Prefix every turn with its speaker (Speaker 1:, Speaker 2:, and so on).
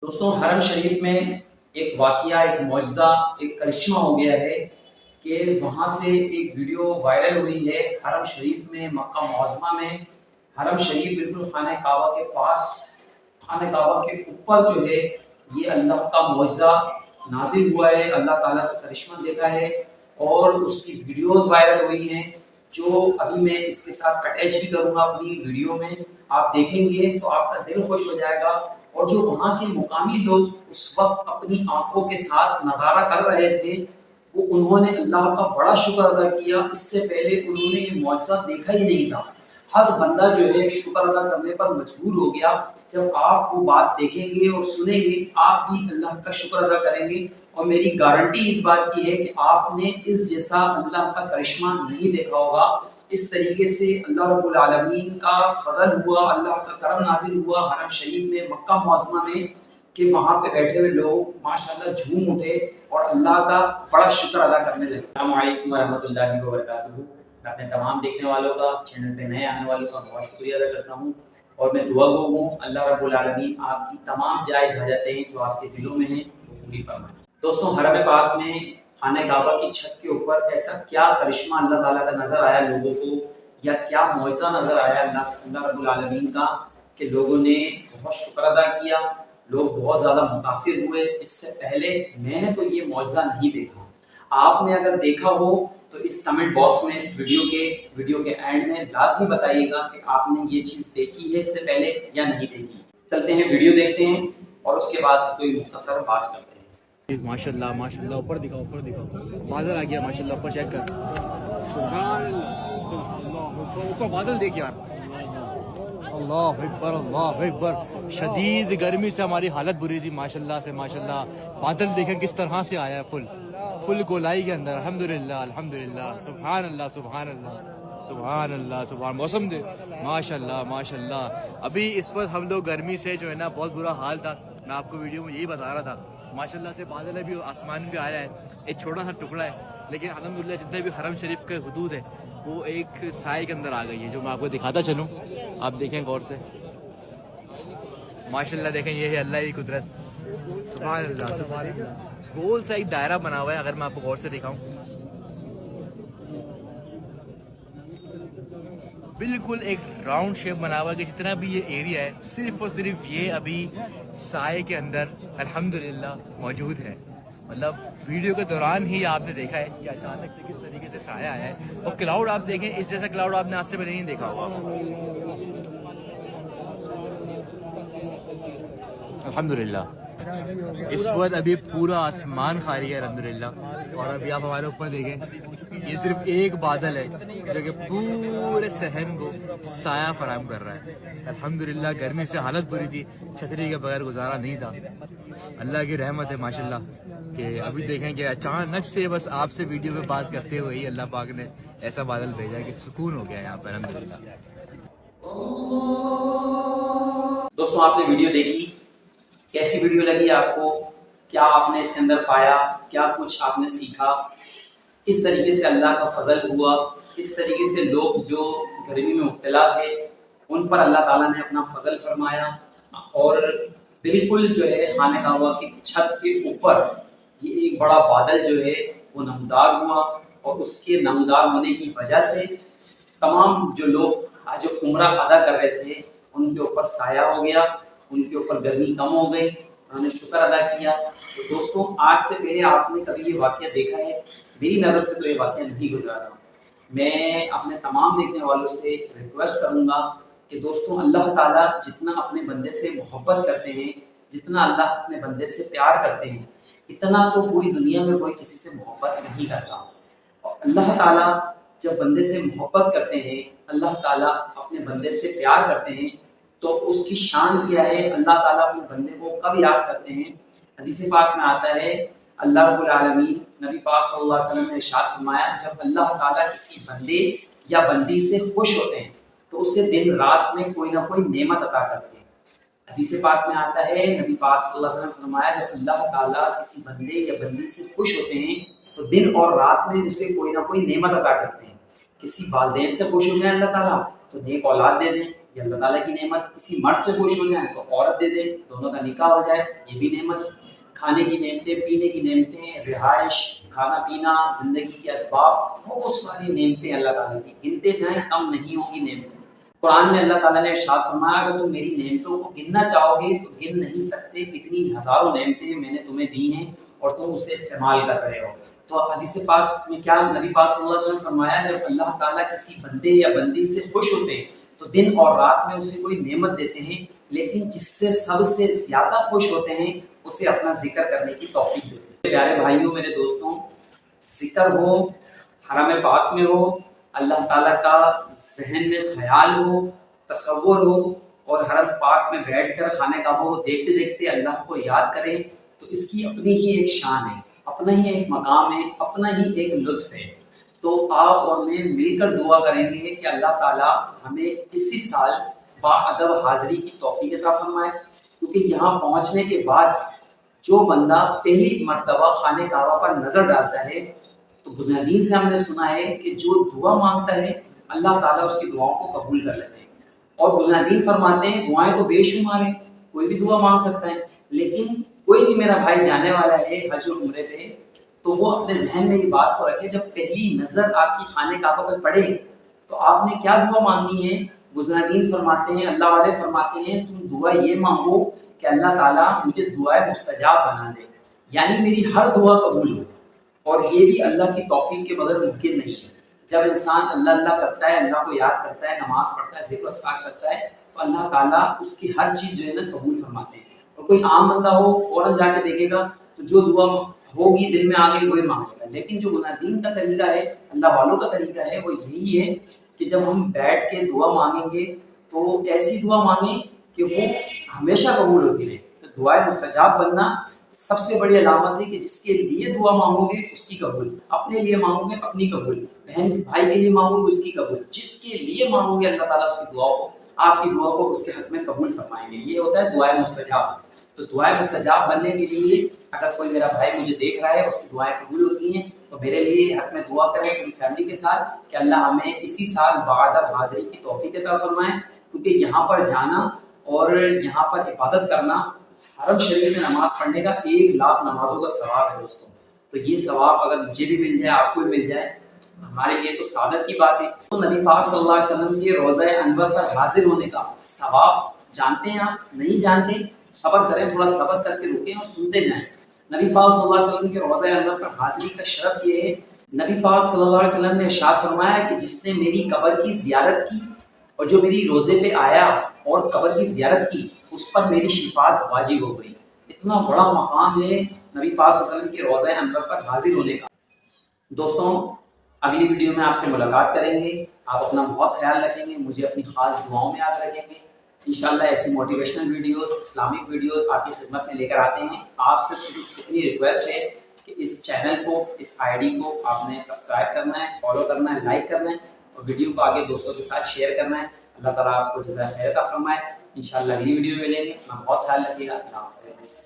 Speaker 1: دوستوں حرم شریف میں ایک واقعہ، ایک معجزہ، ایک کرشمہ ہو گیا ہے کہ وہاں سے ایک ویڈیو وائرل ہوئی ہے حرم شریف میں، مکہ معظمہ میں۔ حرم شریف بالکل خانہ کعبہ کے پاس، خانہ کعبہ کے اوپر جو ہے یہ اللہ کا معجزہ نازل ہوا ہے، اللہ تعالیٰ کا کرشمہ دیکھا ہے اور اس کی ویڈیوز وائرل ہوئی ہیں جو ابھی میں اس کے ساتھ اٹیچ بھی کروں گا اپنی ویڈیو میں۔ آپ دیکھیں گے تو آپ کا دل خوش ہو جائے گا، اور جو وہاں کے مقامی لوگ اس وقت اپنی آنکھوں کے ساتھ نظارہ کر رہے تھے وہ انہوں نے اللہ کا بڑا شکر ادا کیا۔ اس سے پہلے انہوں نے یہ معجزہ دیکھا ہی نہیں تھا۔ ہر بندہ جو ہے شکر ادا کرنے پر مجبور ہو گیا۔ جب آپ وہ بات دیکھیں گے اور سنیں گے آپ بھی اللہ کا شکر ادا کریں گے، اور میری گارنٹی اس بات کی ہے کہ آپ نے اس جیسا اللہ کا کرشمہ نہیں دیکھا ہوگا۔ اس طریقے سے اللہ رب العالمین کا فضل ہوا، اللہ کا کرم نازل ہوا حرم شریف میں، مکہ معظمہ میں، کہ وہاں پہ بیٹھے ہوئے لوگ ماشاءاللہ جھوم اٹھے اور اللہ کا بڑا شکر ادا کرنے لگے۔ السلام علیکم ورحمۃ اللہ وبرکاتہ۔ میں اپنے تمام دیکھنے والوں کا، چینل پہ نئے آنے والوں کا بہت شکریہ ادا کرتا ہوں، اور میں دعا گو ہوں اللہ رب العالمین آپ کی تمام جائز حاجتیں جو آپ کے دلوں میں ہیں وہ پوری فرمائے۔ دوستوں حرم پاک میں خانہ کعبہ کی چھت کے اوپر ایسا کیا کرشمہ اللہ تعالیٰ کا نظر آیا لوگوں کو، یا کیا معجزہ نظر آیا اللہ رب العالمین کا، کہ لوگوں نے بہت شکر ادا کیا، لوگ بہت زیادہ متاثر ہوئے۔ اس سے پہلے میں نے تو یہ معجزہ نہیں دیکھا۔ آپ نے اگر دیکھا ہو تو اس کمنٹ باکس میں، اس ویڈیو کے اینڈ میں لازمی بتائیے گا کہ آپ نے یہ چیز دیکھی ہے اس سے پہلے یا نہیں دیکھی۔ چلتے ہیں ویڈیو دیکھتے ہیں اور اس کے بعد کوئی مختصر بات کرتے ہیں۔
Speaker 2: ماشاءاللہ ماشاءاللہ، اوپر دکھاؤ بادل آ گیا ماشاءاللہ، اوپر چیک کر، سبحان اللہ، اوپر بادل دیکھ یار، اللہ اکبر اللہ اکبر۔ شدید گرمی سے ہماری حالت بری تھی، ماشاءاللہ سے ماشاءاللہ بادل دیکھیں کس طرح سے آیا ہے، فل گولائی کے اندر، الحمدللہ الحمدللہ، سبحان اللہ سبحان اللہ سبحان اللہ سبحان۔ موسم دے ماشاءاللہ ماشاءاللہ۔ ابھی اس وقت ہم لوگ گرمی سے جو ہے نا بہت برا حال تھا، میں آپ کو ویڈیو میں یہی بتا رہا تھا۔ ماشاءاللہ سے بادل ہے بھی، آسمان بھی آیا ہے، ایک چھوٹا سا ٹکڑا ہے، لیکن الحمدللہ جتنے بھی حرم شریف کے حدود ہے وہ ایک سائے کے اندر آ گئی ہے، جو میں آپ کو دکھاتا چلوں، آپ دیکھیں غور سے، ماشاءاللہ دیکھیں، یہ ہے اللہ کی قدرت، سبحان اللہ سبحان اللہ۔ گول سا ایک دائرہ بنا ہوا ہے، اگر میں آپ کو غور سے دکھاؤں، بالکل ایک راؤنڈ شیپ بنا ہوا ہے، کہ جتنا بھی یہ ایریا ہے صرف اور صرف یہ ابھی سائے کے اندر الحمدللہ موجود ہے۔ مطلب ویڈیو کے دوران ہی آپ نے دیکھا ہے کہ اچانک سے کس طریقے سے سایہ آیا ہے، اور کلاؤڈ آپ دیکھیں، اس جیسا کلاؤڈ آپ نے آج سے پہلے نہیں دیکھا ہوگا، الحمدللہ۔ اس وقت ابھی پورا آسمان خالی ہے الحمدللہ، اور ابھی آپ ہمارے اوپر دیکھیں، یہ صرف ایک بادل ہے جو کہ پورے صحن کو سایہ فراہم کر رہا ہے، الحمدللہ۔ گرمی سے حالت بری تھی، چھتری کے بغیر گزارا نہیں تھا، اللہ کی رحمت ہے ماشاءاللہ، کہ ابھی دیکھیں کہ اچانک سے بس آپ سے ویڈیو پہ بات کرتے ہوئے ہی اللہ پاک نے ایسا بادل بھیجا کہ سکون ہو گیا یہاں پر الحمدللہ۔
Speaker 1: دوستوں آپ نے ویڈیو دیکھی، کیسی ویڈیو لگی آپ کو؟ کیا آپ نے اس کے اندر پایا؟ کیا کچھ آپ نے سیکھا؟ کس طریقے سے اللہ کا فضل ہوا؟ کس طریقے سے لوگ جو گرمی میں مبتلا تھے ان پر اللہ تعالیٰ نے اپنا فضل فرمایا، اور بالکل جو ہے خانہ کعبہ کی چھت کے اوپر یہ ایک بڑا بادل جو ہے وہ نمودار ہوا، اور اس کے نمودار ہونے کی وجہ سے تمام جو لوگ جو عمرہ ادا کر رہے تھے ان کے اوپر سایہ ہو گیا، ان کے اوپر گرمی کم ہو گئی، انہوں نے شکر ادا کیا۔ تو دوستوں آج سے پہلے آپ نے کبھی یہ واقعہ دیکھا ہے؟ میری نظر سے تو یہ واقعہ نہیں گزرا رہا۔ میں اپنے تمام دیکھنے والوں سے ریکویسٹ کروں گا کہ دوستوں اللہ تعالیٰ جتنا اپنے بندے سے محبت کرتے ہیں، جتنا اللہ اپنے بندے سے پیار کرتے ہیں، اتنا تو پوری دنیا میں کوئی کسی سے محبت نہیں کرتا۔ اور اللہ تعالیٰ جب بندے سے محبت کرتے ہیں، اللہ تعالیٰ اپنے بندے سے پیار کرتے ہیں، تو اس کی شان کیا ہے؟ اللہ تعالیٰ اپنے بندے کو کب یاد کرتے ہیں؟ حدیث پاک میں آتا ہے اللہ رب العالمین، نبی پاک صلی اللہ علیہ وسلم نے ارشاد فرمایا، جب اللہ تعالیٰ کسی بندے یا بندی سے خوش ہوتے ہیں تو اسے دن رات میں کوئی نہ کوئی نعمت عطا کرتے ہیں۔ حدیث پاک میں آتا ہے، نبی پاک صلی اللہ علیہ وسلم نے فرمایا، جب اللہ تعالیٰ کسی بندے یا بندی سے خوش ہوتے ہیں تو دن اور رات میں اسے کوئی نہ کوئی نعمت عطا کرتے ہیں۔ کسی والدین سے خوش ہو جائیں اللہ تعالیٰ تو نیک اولاد دے دیں، یہ اللہ تعالیٰ کی نعمت. کسی مرد سے خوش ہو جائیں تو عورت دے دیں، دونوں کا نکاح ہو جائے، یہ بھی نعمت. کھانے کی نعمتیں، پینے کی نعمتیں، رہائش، کھانا پینا، زندگی کے اسباب، بہت ساری نعمتیں اللہ تعالیٰ کی، گنتے جائیں کم نہیں ہوں گی نعمتیں. قرآن میں اللہ تعالیٰ نے ارشاد فرمایا اگر تم میری نعمتوں کو گننا چاہو گے تو گن نہیں سکتے، اتنی ہزاروں نعمتیں میں نے تمہیں دی ہیں اور تم اسے استعمال کر رہے ہو. تو حدیث پاک میں کیا نبی پاک صلی اللہ علیہ وسلم نے فرمایا جب اللہ تعالیٰ کسی بندے یا بندی سے خوش ہوتے ہیں تو دن اور رات میں اسے کوئی نعمت دیتے ہیں، لیکن جس سے سب سے زیادہ خوش ہوتے ہیں اسے اپنا ذکر کرنے کی توفیق دیتے ہیں. پیارے بھائیوں، میرے دوستوں، ذکر ہو، حرم پاک میں ہو، اللہ تعالیٰ کا ذہن میں خیال ہو، تصور ہو، اور حرم پاک میں بیٹھ کر خانہ کعبہ کو دیکھتے دیکھتے اللہ کو یاد کریں تو اس کی اپنی ہی ایک شان ہے، اپنا ہی ایک مقام ہے، اپنا ہی ایک لطف ہے. تو آپ اور میں مل کر دعا کریں گے کہ اللہ تعالیٰ ہمیں اسی سال باادب حاضری کی توفیق عطا فرمائے، کیونکہ یہاں پہنچنے کے بعد جو بندہ پہلی مرتبہ خانہ کعبہ پر نظر ڈالتا ہے تو بنیادین سے ہم نے سنا ہے کہ جو دعا مانگتا ہے اللہ تعالیٰ اس کی دعاؤں کو قبول کر لیتے ہیں. اور بنیادین فرماتے ہیں دعائیں تو بے شمار ہیں، کوئی بھی دعا مانگ سکتا ہے، لیکن کوئی بھی میرا بھائی جانے والا ہے حج اور عمرے پہ تو وہ اپنے ذہن میں یہ بات کو رکھے جب پہلی نظر آپ کی خانہ کعبہ پہ پڑے تو آپ نے کیا دعا مانگنی ہے. بزرگین فرماتے ہیں، اللہ والے فرماتے ہیں تم دعا یہ مانگو کہ اللہ تعالیٰ مجھے دعائیں مستجاب بنا دے، یعنی میری ہر دعا قبول ہو. اور یہ بھی اللہ کی توفیق کے بغیر ممکن نہیں ہے. جب انسان اللہ اللہ کرتا ہے، اللہ کو یاد کرتا ہے، نماز پڑھتا ہے، ذکر و اذکار کرتا ہے تو اللہ تعالیٰ اس کی ہر چیز جو ہے نا قبول فرماتے ہیں. اور کوئی عام بندہ ہو فوراً جا کے دیکھے گا تو جو دعا ہوگی دل میں آ گئی وہی مانگے گا. لیکن جو گناہین کا طریقہ ہے، اللہ والوں کا طریقہ ہے، وہ یہی ہے کہ جب ہم بیٹھ کے دعا مانگیں گے تو ایسی دعا مانگیں کہ وہ ہمیشہ قبول ہوتی رہے. تو دعائیں مستجاب بننا سب سے بڑی علامت ہے کہ جس کے لیے دعا مانگو گے اس کی قبول، اپنے لیے مانگو گے اپنی قبول، بہن بھائی کے لیے مانگو گے اس کی قبول، جس کے لیے مانگو گے اللہ تعالیٰ اس کی دعا کو، آپ کی دعا کو اس کے حق میں قبول فرمائیں گے. یہ ہوتا ہے دعائیں مستجاب. تو دعائیں مستجاب بننے کے لیے اگر کوئی میرا بھائی مجھے دیکھ رہا ہے اس کی دعائیں قبول ہوتی ہیں تو میرے لیے حق میں دعا کریں پوری فیملی کے ساتھ کہ اللہ ہمیں اسی سال باادب حاضری کی توفیق عطا فرمائے، کیونکہ یہاں پر جانا اور یہاں پر عبادت کرنا، حرم شریف میں نماز پڑھنے کا 1,00,000 نمازوں کا ثواب ہے دوستوں. تو یہ ثواب اگر مجھے بھی مل جائے، آپ کو بھی مل جائے، ہمارے لیے تو سعادت کی بات ہے. تو نبی پاک صلی اللہ علیہ وسلم کے روضہ انور پر حاضر ہونے کا ثواب جانتے ہیں آپ؟ نہیں جانتے؟ صبر کریں، تھوڑا صبر کر کے رکیں اور سنتے جائیں. نبی پاک صلی اللہ علیہ وسلم کے روضہ انور پر حاضری کا شرف یہ ہے، نبی پاک صلی اللہ علیہ وسلم نے ارشاد فرمایا کہ جس نے میری قبر کی زیارت کی اور جو میری روزے پہ آیا اور قبر کی زیارت کی اس پر میری شفاعت واجب ہو گئی. اتنا بڑا مقام ہے نبی پاک صلی اللہ علیہ وسلم کے روضہ انور پر حاضر ہونے کا. دوستوں، اگلی ویڈیو میں آپ سے ملاقات کریں گے. آپ اپنا بہت خیال رکھیں گے، مجھے اپنی خاص دعاؤں میں یاد رکھیں گے. انشاءاللہ ایسی موٹیویشنل ویڈیوز، اسلامک ویڈیوز آپ کی خدمت میں لے کر آتے ہیں. آپ سے صرف اتنی ریکویسٹ ہے کہ اس چینل کو، اس آئی ڈی کو آپ نے سبسکرائب کرنا ہے، فالو کرنا ہے، لائک کرنا ہے اور ویڈیو کو آگے دوستوں کے ساتھ شیئر کرنا ہے. اللہ تعالیٰ آپ کو جزائے خیر عطا فرمائے. انشاءاللہ اگلی ویڈیو میں ملیں گے. اپنا بہت خیال رکھیے گا. اللہ حافظ.